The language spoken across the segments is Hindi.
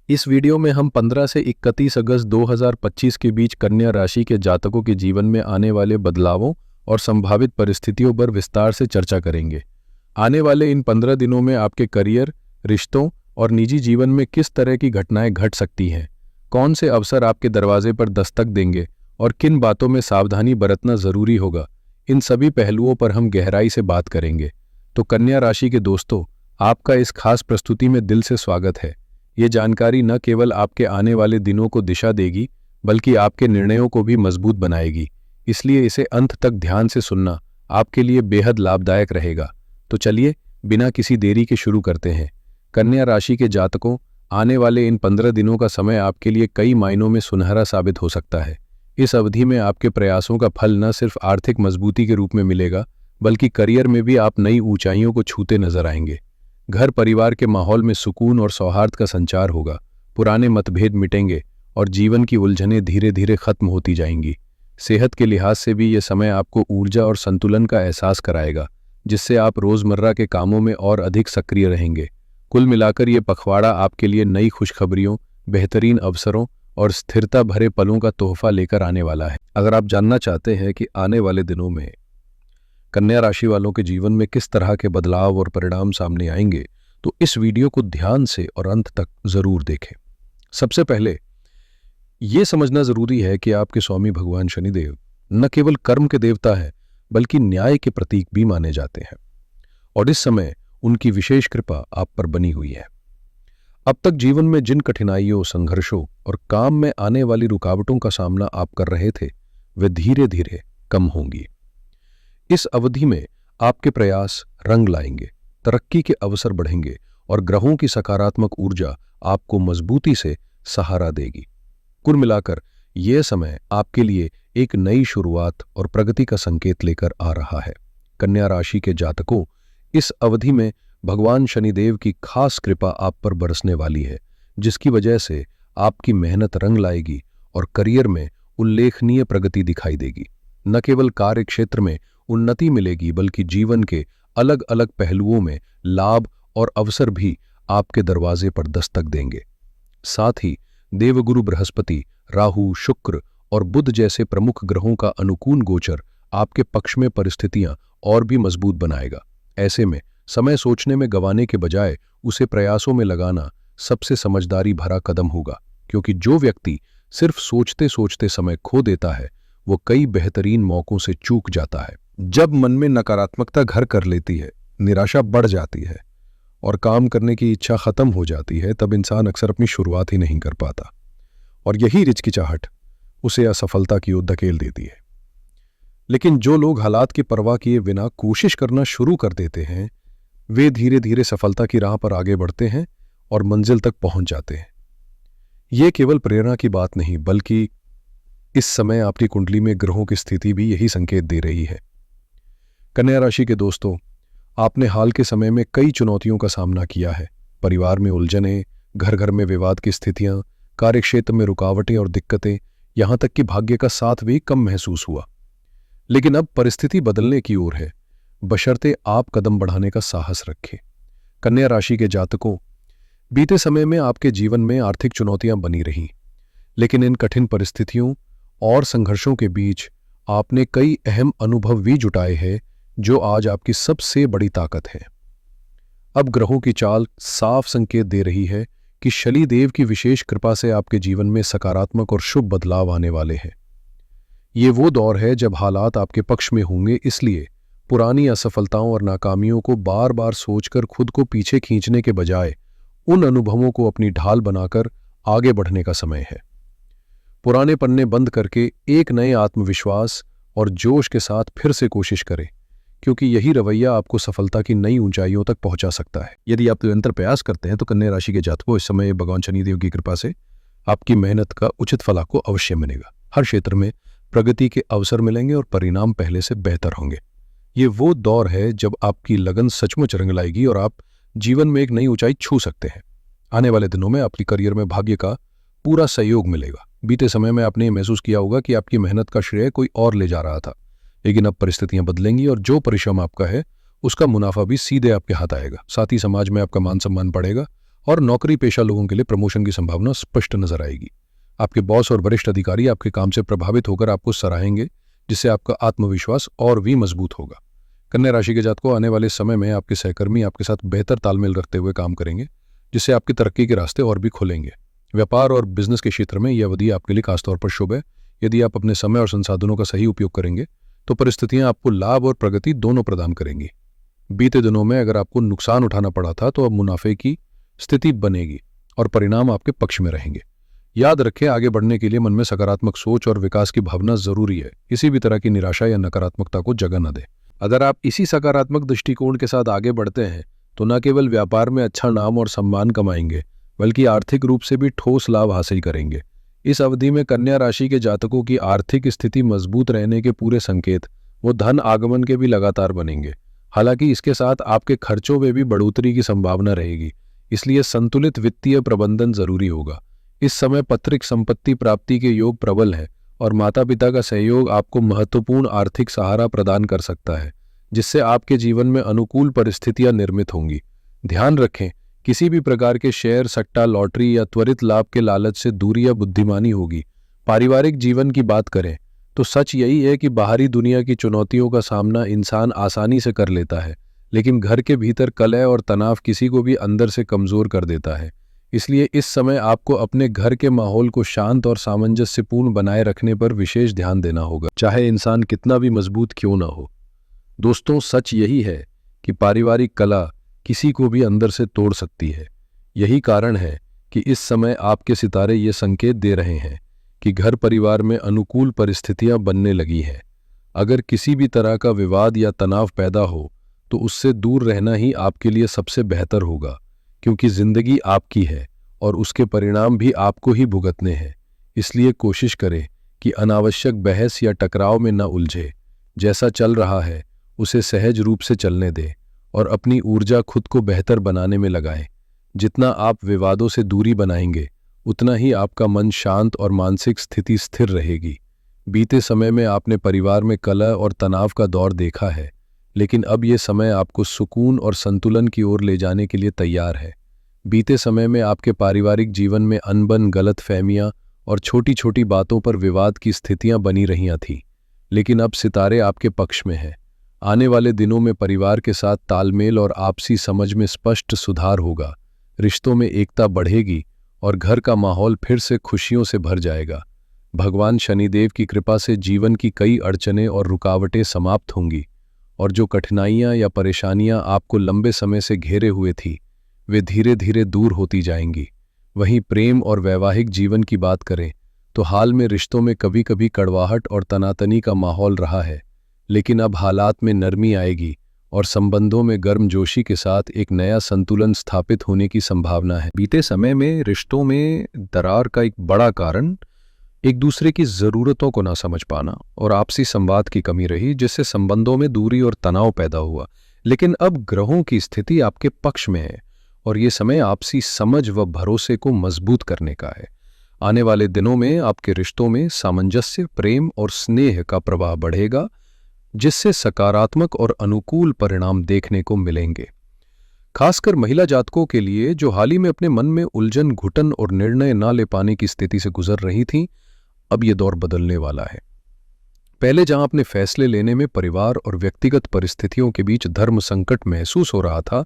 इस वीडियो में हम 15 से 31 अगस्त 2025 के बीच कन्या राशि के जातकों के जीवन में आने वाले बदलावों और संभावित परिस्थितियों पर विस्तार से चर्चा करेंगे। आने वाले इन 15 दिनों में आपके करियर, रिश्तों और निजी जीवन में किस तरह की घटनाएं घट सकती हैं, कौन से अवसर आपके दरवाजे पर दस्तक देंगे और किन बातों में सावधानी बरतना जरूरी होगा, इन सभी पहलुओं पर हम गहराई से बात करेंगे। तो कन्या राशि के दोस्तों, आपका इस खास प्रस्तुति में दिल से स्वागत है। ये जानकारी न केवल आपके आने वाले दिनों को दिशा देगी, बल्कि आपके निर्णयों को भी मजबूत बनाएगी। इसलिए इसे अंत तक ध्यान से सुनना आपके लिए बेहद लाभदायक रहेगा। तो चलिए बिना किसी देरी के शुरू करते हैं। कन्या राशि के जातकों, आने वाले इन 15 दिनों का समय आपके लिए कई मायनों में सुनहरा साबित हो सकता है। इस अवधि में आपके प्रयासों का फल न सिर्फ आर्थिक मजबूती के रूप में मिलेगा, बल्कि करियर में भी आप नई ऊंचाइयों को छूते नजर आएंगे। घर परिवार के माहौल में सुकून और सौहार्द का संचार होगा, पुराने मतभेद मिटेंगे और जीवन की उलझनें धीरे धीरे खत्म होती जाएंगी। सेहत के लिहाज से भी ये समय आपको ऊर्जा और संतुलन का एहसास कराएगा, जिससे आप रोजमर्रा के कामों में और अधिक सक्रिय रहेंगे। कुल मिलाकर ये पखवाड़ा आपके लिए नई खुशखबरियों, बेहतरीन अवसरों और स्थिरता भरे पलों का तोहफा लेकर आने वाला है। अगर आप जानना चाहते हैं कि आने वाले दिनों में कन्या राशि वालों के जीवन में किस तरह के बदलाव और परिणाम सामने आएंगे, तो इस वीडियो को ध्यान से और अंत तक जरूर देखें। सबसे पहले यह समझना जरूरी है कि आपके स्वामी भगवान शनिदेव न केवल कर्म के देवता हैं, बल्कि न्याय के प्रतीक भी माने जाते हैं और इस समय उनकी विशेष कृपा आप पर बनी हुई है। अब तक जीवन में जिन कठिनाइयों, संघर्षों और काम में आने वाली रुकावटों का सामना आप कर रहे थे, वे धीरे धीरे कम होंगी। इस अवधि में आपके प्रयास रंग लाएंगे, तरक्की के अवसर बढ़ेंगे और ग्रहों की सकारात्मक ऊर्जा आपको मजबूती से सहारा देगी। कुल मिलाकर यह समय आपके लिए एक नई शुरुआत और प्रगति का संकेत लेकर आ रहा है। कन्या राशि के जातकों, इस अवधि में भगवान शनिदेव की खास कृपा आप पर बरसने वाली है, जिसकी वजह से आपकी मेहनत रंग लाएगी और करियर में उल्लेखनीय प्रगति दिखाई देगी। न केवल कार्य क्षेत्र में उन्नति मिलेगी, बल्कि जीवन के अलग अलग पहलुओं में लाभ और अवसर भी आपके दरवाजे पर दस्तक देंगे। साथ ही देवगुरु बृहस्पति, राहु, शुक्र और बुध जैसे प्रमुख ग्रहों का अनुकूल गोचर आपके पक्ष में परिस्थितियां और भी मजबूत बनाएगा। ऐसे में समय सोचने में गंवाने के बजाय उसे प्रयासों में लगाना सबसे समझदारी भरा कदम होगा, क्योंकि जो व्यक्ति सिर्फ सोचते सोचते समय खो देता है, वो कई बेहतरीन मौकों से चूक जाता है। जब मन में नकारात्मकता घर कर लेती है, निराशा बढ़ जाती है और काम करने की इच्छा खत्म हो जाती है, तब इंसान अक्सर अपनी शुरुआत ही नहीं कर पाता और यही हिचकिचाहट उसे असफलता की ओर धकेल देती है। लेकिन जो लोग हालात की परवाह किए बिना कोशिश करना शुरू कर देते हैं, वे धीरे धीरे सफलता की राह पर आगे बढ़ते हैं और मंजिल तक पहुंच जाते हैं। ये केवल प्रेरणा की बात नहीं, बल्कि इस समय आपकी कुंडली में ग्रहों की स्थिति भी यही संकेत दे रही है। कन्या राशि के दोस्तों, आपने हाल के समय में कई चुनौतियों का सामना किया है। परिवार में उलझनें, घर घर में विवाद की स्थितियां, कार्यक्षेत्र में रुकावटें और दिक्कतें, यहां तक कि भाग्य का साथ भी कम महसूस हुआ। लेकिन अब परिस्थिति बदलने की ओर है, बशर्ते आप कदम बढ़ाने का साहस रखें। कन्या राशि के जातकों, बीते समय में आपके जीवन में आर्थिक चुनौतियां बनी रहीं, लेकिन इन कठिन परिस्थितियों और संघर्षों के बीच आपने कई अहम अनुभव भी जुटाए हैं, जो आज आपकी सबसे बड़ी ताकत है। अब ग्रहों की चाल साफ संकेत दे रही है कि शनिदेव की विशेष कृपा से आपके जीवन में सकारात्मक और शुभ बदलाव आने वाले हैं। ये वो दौर है जब हालात आपके पक्ष में होंगे, इसलिए पुरानी असफलताओं और नाकामियों को बार बार सोचकर खुद को पीछे खींचने के बजाय उन अनुभवों को अपनी ढाल बनाकर आगे बढ़ने का समय है। पुराने पन्ने बंद करके एक नए आत्मविश्वास और जोश के साथ फिर से कोशिश करें, क्योंकि यही रवैया आपको सफलता की नई ऊंचाइयों तक पहुंचा सकता है। यदि आप निरंतर प्रयास करते हैं, तो कन्या राशि के जातकों, इस समय भगवान शनिदेव की कृपा से आपकी मेहनत का उचित फल आपको अवश्य मिलेगा। हर क्षेत्र में प्रगति के अवसर मिलेंगे और परिणाम पहले से बेहतर होंगे। ये वो दौर है जब आपकी लगन सचमुच रंग लाएगी और आप जीवन में एक नई ऊंचाई छू सकते हैं। आने वाले दिनों में आपकी करियर में भाग्य का पूरा सहयोग मिलेगा। बीते समय में आपने महसूस किया होगा कि आपकी मेहनत का श्रेय कोई और ले जा रहा था, लेकिन अब परिस्थितियां बदलेंगी और जो परिश्रम आपका है, उसका मुनाफा भी सीधे आपके हाथ आएगा। साथ ही समाज में आपका मान सम्मान बढ़ेगा और नौकरी पेशा लोगों के लिए प्रमोशन की संभावना स्पष्ट नजर आएगी। आपके बॉस और वरिष्ठ अधिकारी आपके काम से प्रभावित होकर आपको सराहेंगे, जिससे आपका आत्मविश्वास और भी मजबूत होगा। कन्या राशि के जातकों, आने वाले समय में आपके सहकर्मी आपके साथ बेहतर तालमेल रखते हुए काम करेंगे, जिससे आपकी तरक्की के रास्ते और भी खुलेंगे। व्यापार और बिजनेस के क्षेत्र में यह अवधि आपके लिए खासतौर पर शुभ है। यदि आप अपने समय और संसाधनों का सही उपयोग करेंगे तो परिस्थितियां आपको लाभ और प्रगति दोनों प्रदान करेंगी। बीते दिनों में अगर आपको नुकसान उठाना पड़ा था तो अब मुनाफे की स्थिति बनेगी और परिणाम आपके पक्ष में रहेंगे। याद रखें, आगे बढ़ने के लिए मन में सकारात्मक सोच और विकास की भावना जरूरी है। किसी भी तरह की निराशा या नकारात्मकता को जगह न दें। अगर आप इसी सकारात्मक दृष्टिकोण के साथ आगे बढ़ते हैं तो न केवल व्यापार में अच्छा नाम और सम्मान कमाएंगे, बल्कि आर्थिक रूप से भी ठोस लाभ हासिल करेंगे। इस अवधि में कन्या राशि के जातकों की आर्थिक स्थिति मजबूत रहने के पूरे संकेत वो धन आगमन के भी लगातार बनेंगे। हालांकि इसके साथ आपके खर्चों में भी बढ़ोतरी की संभावना रहेगी, इसलिए संतुलित वित्तीय प्रबंधन जरूरी होगा। इस समय पैतृक संपत्ति प्राप्ति के योग प्रबल है और माता पिता का सहयोग आपको महत्वपूर्ण आर्थिक सहारा प्रदान कर सकता है, जिससे आपके जीवन में अनुकूल परिस्थितियां निर्मित होंगी। ध्यान रखें, किसी भी प्रकार के शेयर, सट्टा, लॉटरी या त्वरित लाभ के लालच से दूरी या बुद्धिमानी होगी। पारिवारिक जीवन की बात करें तो सच यही है कि बाहरी दुनिया की चुनौतियों का सामना इंसान आसानी से कर लेता है, लेकिन घर के भीतर कलह और तनाव किसी को भी अंदर से कमजोर कर देता है। इसलिए इस समय आपको अपने घर के माहौल को शांत और सामंजस्यपूर्ण बनाए रखने पर विशेष ध्यान देना होगा, चाहे इंसान कितना भी मजबूत क्यों ना हो। दोस्तों, सच यही है कि पारिवारिक कलह किसी को भी अंदर से तोड़ सकती है। यही कारण है कि इस समय आपके सितारे ये संकेत दे रहे हैं कि घर परिवार में अनुकूल परिस्थितियां बनने लगी हैं। अगर किसी भी तरह का विवाद या तनाव पैदा हो तो उससे दूर रहना ही आपके लिए सबसे बेहतर होगा, क्योंकि जिंदगी आपकी है और उसके परिणाम भी आपको ही भुगतने हैं। इसलिए कोशिश करें कि अनावश्यक बहस या टकराव में न उलझे। जैसा चल रहा है उसे सहज रूप से चलने दें और अपनी ऊर्जा खुद को बेहतर बनाने में लगाएं। जितना आप विवादों से दूरी बनाएंगे, उतना ही आपका मन शांत और मानसिक स्थिति स्थिर रहेगी। बीते समय में आपने परिवार में कलह और तनाव का दौर देखा है, लेकिन अब ये समय आपको सुकून और संतुलन की ओर ले जाने के लिए तैयार है। बीते समय में आपके पारिवारिक जीवन में अनबन, गलतफहमियां और छोटी छोटी बातों पर विवाद की स्थितियां बनी रही थीं, लेकिन अब सितारे आपके पक्ष में हैं। आने वाले दिनों में परिवार के साथ तालमेल और आपसी समझ में स्पष्ट सुधार होगा। रिश्तों में एकता बढ़ेगी और घर का माहौल फिर से खुशियों से भर जाएगा। भगवान शनिदेव की कृपा से जीवन की कई अड़चनें और रुकावटें समाप्त होंगी और जो कठिनाइयां या परेशानियां आपको लंबे समय से घेरे हुए थी, वे धीरे धीरे दूर होती जाएंगी। वहीं प्रेम और वैवाहिक जीवन की बात करें तो हाल में रिश्तों में कभी कभी कड़वाहट और तनातनी का माहौल रहा है, लेकिन अब हालात में नरमी आएगी और संबंधों में गर्मजोशी के साथ एक नया संतुलन स्थापित होने की संभावना है। बीते समय में रिश्तों में दरार का एक बड़ा कारण एक दूसरे की ज़रूरतों को ना समझ पाना और आपसी संवाद की कमी रही, जिससे संबंधों में दूरी और तनाव पैदा हुआ। लेकिन अब ग्रहों की स्थिति आपके पक्ष में है और ये समय आपसी समझ व भरोसे को मजबूत करने का है। आने वाले दिनों में आपके रिश्तों में सामंजस्य, प्रेम और स्नेह का प्रवाह बढ़ेगा, जिससे सकारात्मक और अनुकूल परिणाम देखने को मिलेंगे। खासकर महिला जातकों के लिए जो हाल ही में अपने मन में उलझन, घुटन और निर्णय न ले पाने की स्थिति से गुजर रही थीं, अब ये दौर बदलने वाला है। पहले जहां अपने फैसले लेने में परिवार और व्यक्तिगत परिस्थितियों के बीच धर्म संकट महसूस हो रहा था,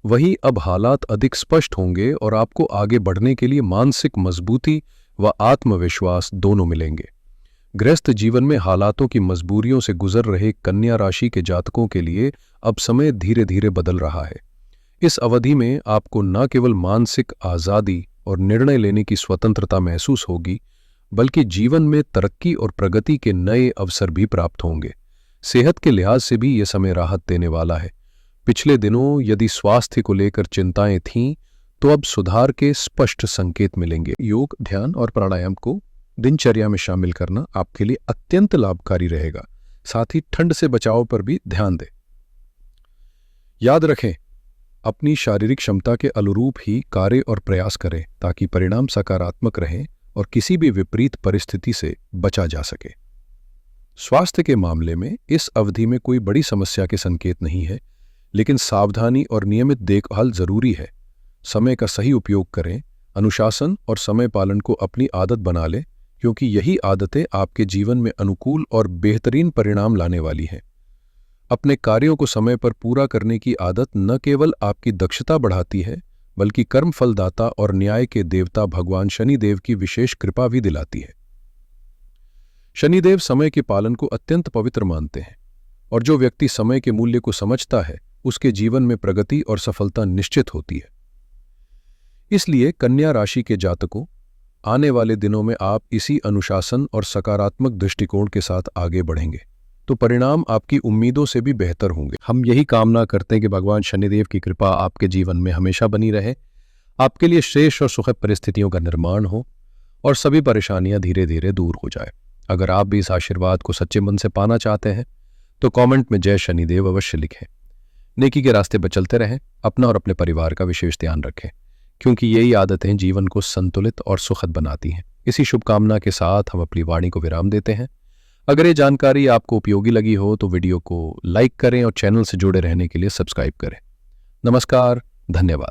वहीं अब हालात अधिक स्पष्ट होंगे और आपको आगे बढ़ने के लिए मानसिक मजबूती व आत्मविश्वास दोनों मिलेंगे। गृहस्थ जीवन में हालातों की मजबूरियों से गुजर रहे कन्या राशि के जातकों के लिए अब समय धीरे धीरे बदल रहा है। इस अवधि में आपको न केवल मानसिक आज़ादी और निर्णय लेने की स्वतंत्रता महसूस होगी, बल्कि जीवन में तरक्की और प्रगति के नए अवसर भी प्राप्त होंगे। सेहत के लिहाज से भी ये समय राहत देने वाला है। पिछले दिनों यदि स्वास्थ्य को लेकर चिंताएं थीं, तो अब सुधार के स्पष्ट संकेत मिलेंगे। योग, ध्यान और प्राणायाम को दिनचर्या में शामिल करना आपके लिए अत्यंत लाभकारी रहेगा। साथ ही ठंड से बचाव पर भी ध्यान दें। याद रखें, अपनी शारीरिक क्षमता के अनुरूप ही कार्य और प्रयास करें ताकि परिणाम सकारात्मक रहें और किसी भी विपरीत परिस्थिति से बचा जा सके। स्वास्थ्य के मामले में इस अवधि में कोई बड़ी समस्या के संकेत नहीं है, लेकिन सावधानी और नियमित देखभाल जरूरी है। समय का सही उपयोग करें, अनुशासन और समय पालन को अपनी आदत बना लें, क्योंकि यही आदतें आपके जीवन में अनुकूल और बेहतरीन परिणाम लाने वाली हैं। अपने कार्यों को समय पर पूरा करने की आदत न केवल आपकी दक्षता बढ़ाती है, बल्कि कर्म फलदाता और न्याय के देवता भगवान शनिदेव की विशेष कृपा भी दिलाती है। शनिदेव समय के पालन को अत्यंत पवित्र मानते हैं, और जो व्यक्ति समय के मूल्य को समझता है, उसके जीवन में प्रगति और सफलता निश्चित होती है। इसलिए कन्या राशि के जातकों, आने वाले दिनों में आप इसी अनुशासन और सकारात्मक दृष्टिकोण के साथ आगे बढ़ेंगे तो परिणाम आपकी उम्मीदों से भी बेहतर होंगे। हम यही कामना करते हैं कि भगवान शनिदेव की कृपा आपके जीवन में हमेशा बनी रहे, आपके लिए श्रेष्ठ और सुखद परिस्थितियों का निर्माण हो और सभी परेशानियां धीरे धीरे दूर हो जाए। अगर आप भी इस आशीर्वाद को सच्चे मन से पाना चाहते हैं तो कमेंट में जय शनिदेव अवश्य लिखें। नेकी के रास्ते पर चलते रहें, अपना और अपने परिवार का विशेष ध्यान रखें, क्योंकि यही आदतें जीवन को संतुलित और सुखद बनाती हैं। इसी शुभकामना के साथ हम अपनी वाणी को विराम देते हैं। अगर ये जानकारी आपको उपयोगी लगी हो तो वीडियो को लाइक करें और चैनल से जुड़े रहने के लिए सब्सक्राइब करें। नमस्कार, धन्यवाद।